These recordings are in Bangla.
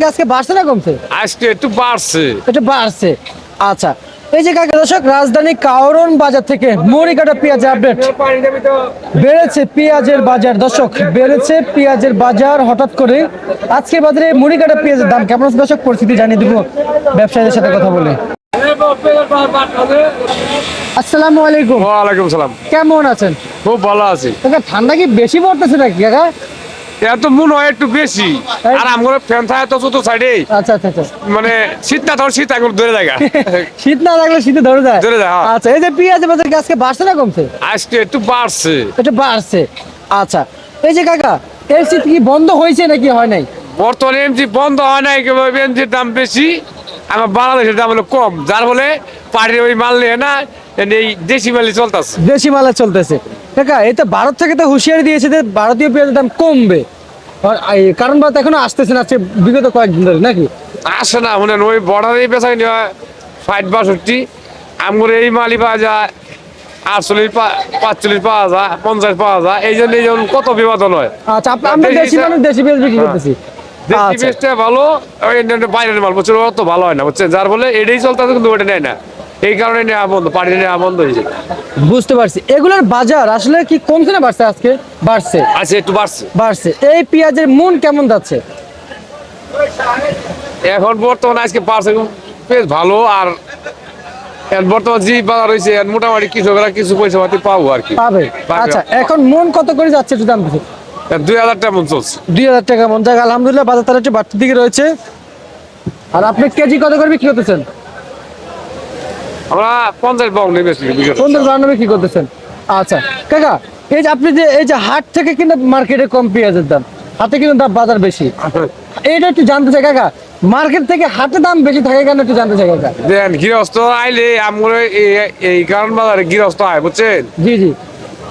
কি আজকে বাড়ছে না কমছে? আজকে একটু বাড়ছে। এটা বাড়ছে। আচ্ছা, এই যে কাকা দর্শক, রাজধানী কাওরন বাজার থেকে মুড়িকাটা পেঁয়াজের আপডেট। বেড়েছে পেঁয়াজের বাজার দর্শক, বেড়েছে পেঁয়াজের বাজার হঠাৎ করে। আজকে বাজারে মুড়িকাটা পেঁয়াজের দাম কেমন আছে দর্শক, পরিস্থিতি জানিয়ে দিব ব্যবসায়ীদের সাথে কথা বলে। আসসালামু আলাইকুম। ওয়ালাইকুম সালাম। কেমন আছেন? খুব ভালো আছি। কাকা ঠান্ডা কি বেশি পড়তেছে নাকি কাকা? এত মনে হয় একটু বেশি। আর আমার ফ্যান থাকে তো চতুর্থ সাইডে। আচ্ছা আচ্ছা আচ্ছা। মানে শীত না ধর শীত এখন ধরে জায়গা। শীত না লাগলে শীতে ধরে যায়। ধরে যায়, হ্যাঁ। আচ্ছা, এই যে পেঁয়াজের বাজার কি আজকে বাড়ছে না কমছে? আজকে একটু বাড়ছে। এটা বাড়ছে। আচ্ছা, এই যে কাকা, এর শীত কি বন্ধ হয়েছে নাকি হয় নাই? বর্তমানে এমজি বন্ধ হয় নাই, এমজির দাম বেশি। আমার বাংলাদেশের দাম হলো কম, যার ফলে পাড়ির ওই মাল নিয়ে না এই দেশি মালই চলতেছে। দেশি মালে চলতেছে। কাকা, এই তো ভারত থেকে তো হুঁশিয়ারি দিয়েছে যে ভারতীয় পেঁয়াজের দাম কমবে। আর এই কারণ ভারত এখনো আসতেছে না, আজকে বিগত কয়েকদিন ধরে নাকি? আসে না, মনে ওই বর্ডারে বেচা কিনা ৬০-৬২। আমার এই মালই পাওয়া যায় ৪৮, ৪৫ পাওয়া যায়, ৫০ পাওয়া যায়। এই জন্য কত বিবাদন হয়। আচ্ছা, আমরা দেশি মানুষ দেশি পেঁয়াজ বিক্রি করতেছি। দেশি আচ্ছা, পেঁয়াজটা ভালো, ওই বাইরের মাল বুঝছো অত ভালো হয় না, বুঝছেন, যার ফলে এটাই চলতেছে, কিন্তু ওটা নেয় না। এই কারণে নেওয়া বন্ধ, পাড়ি নেওয়া বন্ধ হয়েছে। বুঝতে পারছি। এগুলোর বাজার আসলে কি কমছে না বাড়ছে? আজকে বাড়ছে। আচ্ছা, একটু বাড়ছে। বাড়ছে। এই পেঁয়াজের মন কেমন যাচ্ছে? এখন বর্তমানে আজকে বাড়ছে বেশ ভালো। আর বর্তমান যে বাজার হয়েছে মোটামুটি কৃষকরা কিছু পয়সা পাতি পাবো আর কি। পাবে। আচ্ছা, এখন মন কত করে যাচ্ছে একটু জানতে চাই। ২০০০ টাকা মন চলছে। ২০০০ টাকা মন। যাক, আলহামদুলিল্লাহ, বাজার তার একটু বাড়তির দিকে রয়েছে। আর আপনি কেজি কত করে বিক্রি করতেছেন? আমরা ৫০-৫২ বেশি ৫০-৫২ বিক্রি করতেছেন। আচ্ছা কাকা, এই যে আপনি যে এই যে হাট থেকে কিন্তু মার্কেটে কম পেঁয়াজের দাম, হাতে কিন্তু দাম বাজার বেশি, এইটা একটু জানতে চাই কাকা। মার্কেট থেকে হাতে দাম বেশি থাকে কেন একটু জানতে চাই কাকা। দেন গৃহস্থ আইলে আমরা এই কারণ বাজারে গৃহস্থ আয়, বুঝছেন। জি জি।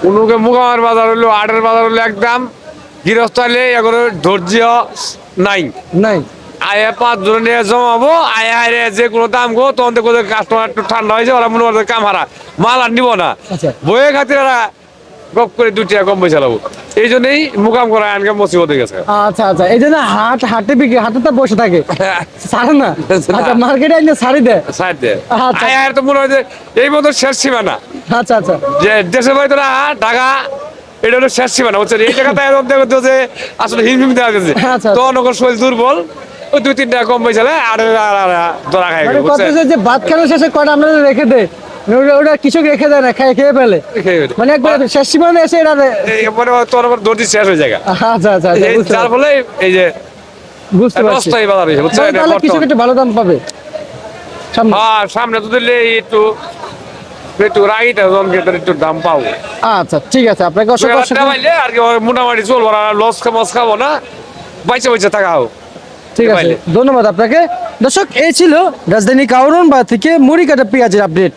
উনুকে মুগামার বাজার হলো, আটের বাজার হলো একদম। গৃহস্থ আইলে এখন ধৈর্য নাই। নাই। আয়া ৫ জন নিয়ে জমাবো, আয়া আয় যে কোনো দাম গো, তখন দেখো কাস্টমার একটু ঠান্ডা হয়েছে, ওরা মনে করছে কাম হারা মাল আর নিব না। আচ্ছা। বইয়ে খাতির ওরা গপ করে ২ টাকা কম পয়সা লাবো। এই জন্যই মুকাম করা আনকে মুসিবত হয়ে গেছে। আচ্ছা আচ্ছা, এই জন্য হাটে বিক্রি, হাটে তো বসে থাকে, ছাড়ে না। আচ্ছা, মার্কেটে আইনে ছাড়ি দেয়। সাইড দে। আচ্ছা। আয়া তো মনে হয় যে এই মতো শেষ সীমানা। আচ্ছা আচ্ছা। যে দেশের বাইরে না ঢাকা, এটা হলো শেষ সীমানা, বুঝছেন। এই টাকাতে দেখো যে আসলে হিমহিম দেওয়া গেছে। আচ্ছা। তো নগর শরীর দুর্বল, ওই ২-৩ টাকা কম পয়সা আর ধরা খাই মানে কত যে ভাত খাওয়ার শেষে কয়টা আমরা রেখে দেয়, ওটা কৃষক রেখে দেয় না, খেয়ে ফেলে। মানে একবার শেষ সীমানা এসে এরা তোর দর্জি শেষ হয়ে যায়। আচ্ছা আচ্ছা, যার ফলে এই যে বুঝতে পারছি। অস্থায়ী বাজার হয়েছে, বুঝছেন। তাহলে কৃষক একটু ভালো দাম পাবে সামনে। হ্যাঁ, সামনে তো দিলে একটু রাইটা একটু দাম পাবো। আচ্ছা ঠিক আছে, আপনাকে অসংখ্য আর কি মোটামুটি চলবো না, লস খাবো না, বাইচে বাইচে থাকা হোক। ঠিক আছে, ধন্যবাদ আপনাকে। দর্শক, এই ছিল রাজধানী কাওরন বাজার থেকে মুড়িকাটা পেঁয়াজের আপডেট।